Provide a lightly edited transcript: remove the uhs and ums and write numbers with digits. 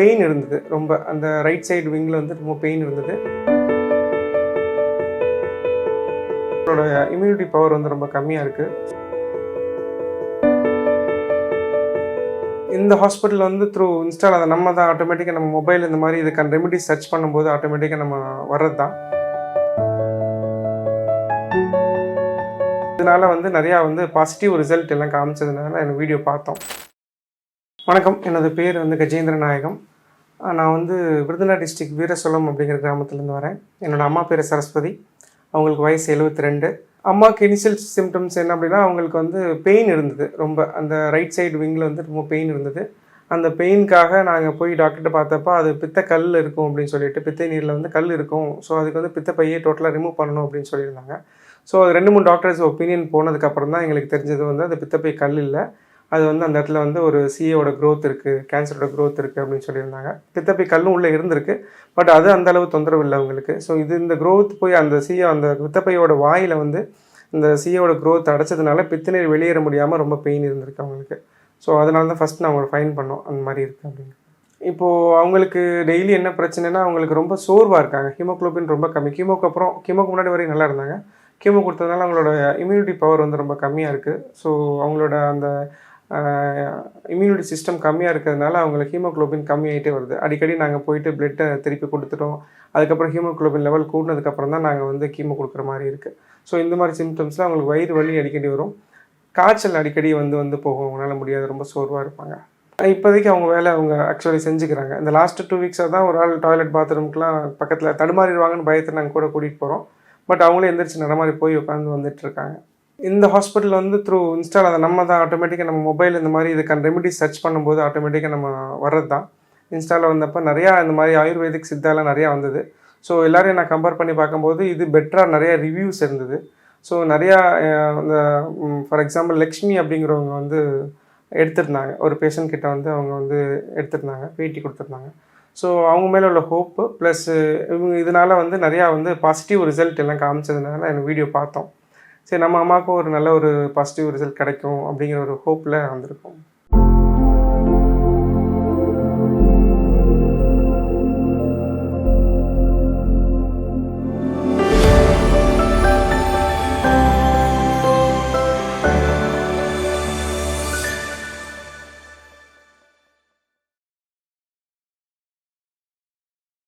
Pain இருந்தது ரொம்ப. அந்த ரைட் சைடு விங்கில் வந்து ரொம்ப பெயின் இருந்தது. அவரோட இம்யூனிட்டி பவர் வந்து ரொம்ப கம்மியாக இருக்குது. இந்த ஹாஸ்பிட்டல் வந்து த்ரூ இன்ஸ்டால் அதை நம்ம தான் ஆட்டோமேட்டிக்காக நம்ம மொபைல் இந்த மாதிரி இதுக்கான ரெமெடி சர்ச் பண்ணும்போது ஆட்டோமேட்டிக்காக நம்ம வர்றது தான். இதனால் வந்து நிறையா வந்து பாசிட்டிவ் ரிசல்ட் எல்லாம் காமிச்சதுனால எனக்கு வீடியோ பார்த்தோம். வணக்கம், எனது பேர் வந்து கஜேந்திர நாயகம். நான் வந்து விருதுநகர் டிஸ்ட்ரிக்ட் வீரசோலம் அப்படிங்கிற கிராமத்துலேருந்து வரேன். என்னோடய அம்மா பேர் சரஸ்வதி. அவங்களுக்கு வயசு 72. அம்மாவுக்கு இனிஷியல் சிம்டம்ஸ் என்ன அப்படின்னா, அவங்களுக்கு வந்து பெயின் இருந்தது ரொம்ப. அந்த ரைட் சைடு விங்கில் வந்து ரொம்ப பெயின் இருந்தது. அந்த பெயினுக்காக நாங்கள் போய் டாக்டர்கிட்ட பார்த்தப்போ அது பித்த கல் இருக்கும் அப்படின்னு சொல்லிட்டு, பித்தை நீரில் வந்து கல் இருக்கும், ஸோ அதுக்கு வந்து பித்த பையை டோட்டலாக ரிமூவ் பண்ணணும் அப்படின்னு சொல்லியிருந்தாங்க. ஸோ அது 2-3 டாக்டர்ஸ் ஒப்பீனியன் போனதுக்கப்புறம் தான் எங்களுக்கு தெரிஞ்சது வந்து அது பித்தப்பை கல் இல்லை, அது வந்து அந்த இடத்துல வந்து ஒரு சிஏவோட க்ரோத் இருக்குது, கேன்சரோட க்ரோத் இருக்குது அப்படின்னு சொல்லியிருந்தாங்க. பித்தப்பை கல்லும் உள்ளே இருந்திருக்கு, பட் அது அந்தளவு தொந்தரவு இல்லை அவங்களுக்கு. ஸோ இந்த க்ரோத் போய் அந்த அந்த பித்தப்பையோட வாயில் வந்து இந்த சிஏவோட க்ரோத் அடைச்சதுனால பித்தநீர் வெளியேற முடியாமல் ரொம்ப பெயின் இருந்திருக்கு அவங்களுக்கு. ஸோ அதனால தான் ஃபஸ்ட் நான் அவங்களை ஃபைன் பண்ணோம், அந்த மாதிரி இருக்குது அப்படின்னு. இப்போது அவங்களுக்கு டெய்லி என்ன பிரச்சனைனா, அவங்களுக்கு ரொம்ப சோர்வாக இருக்காங்க. ஹீமோக்ளோபின் ரொம்ப கம்மி. கீமோக்கு முன்னாடி வரையும் நல்லா இருந்தாங்க. கீமோ கொடுத்ததுனால அவங்களோட இம்யூனிட்டி பவர் வந்து ரொம்ப கம்மியாக இருக்குது. ஸோ அவங்களோட அந்த இம்யூனிட்டி சிஸ்டம் கம்மியாக இருக்கிறதுனால அவங்களுக்கு ஹீமோக்ளோபின் கம்மியாகிட்டே வருது. அடிக்கடி நாங்கள் போயிட்டு பிளட்டை திருப்பி கொடுத்துட்டோம். அதுக்கப்புறம் ஹீமோக்ளோபின் லெவல் கூடினதுக்கப்புறம் தான் நாங்கள் வந்து கீமோ கொடுக்குற மாதிரி இருக்குது. ஸோ இந்த மாதிரி சிம்டம்ஸில் அவங்களுக்கு வயிறு வலி அடிக்கடி வரும், காய்ச்சல் அடிக்கடி வந்து போகும், அவங்களால முடியாது, ரொம்ப சோர்வாக இருப்பாங்க. இப்போதைக்கு அவங்க வேலை அவங்க ஆக்சுவலி செஞ்சுக்கிறாங்க. இந்த லாஸ்ட்டு 2 வீக்ஸாக தான் ஒரு ஆள் டாய்லெட் பாத்ரூம்க்குலாம் பக்கத்தில் தடுமாறிடுவாங்கன்னு பயத்தை நாங்கள் கூட கூட்டிகிட்டு போகிறோம். பட் அவங்களே எந்திரிச்சு நடமாதிரி போய் உட்காந்து வந்துட்டுருக்காங்க. இந்த ஹாஸ்பிட்டல் வந்து த்ரூ இன்ஸ்டால் அதை நம்ம தான் ஆட்டோமேட்டிக்காக நம்ம மொபைல் இந்த மாதிரி இதுக்கான ரெமெடி சர்ச் பண்ணும்போது ஆட்டோமேட்டிக்காக நம்ம வர்றது தான். இன்ஸ்டாவில் வந்தப்போ நிறையா இந்த மாதிரி ஆயுர்வேதிக் சித்தாலாம் நிறையா வந்தது. ஸோ எல்லோரையும் நான் கம்பேர் பண்ணி பார்க்கும்போது இது பெட்டராக நிறையா ரிவ்யூஸ் இருந்தது. ஸோ நிறையா இந்த ஃபார் எக்ஸாம்பிள் லக்ஷ்மி அப்படிங்கிறவங்க வந்து எடுத்திருந்தாங்க, ஒரு பேஷண்ட் கிட்ட வந்து அவங்க வந்து எடுத்திருந்தாங்க, பேட்டி கொடுத்துருந்தாங்க. ஸோ அவங்க மேலே உள்ள ஹோப்பு ப்ளஸ் இவங்க இதனால் வந்து நிறையா வந்து பாசிட்டிவ் ரிசல்ட் எல்லாம் காமிச்சதுனால எனக்கு வீடியோ பார்த்தோம். சரி, நம்ம அம்மாவுக்கும் ஒரு நல்ல ஒரு பாசிட்டிவ் ரிசல்ட் கிடைக்கும் அப்படிங்கிற ஒரு ஹோப்பில் வந்திருக்கோம்.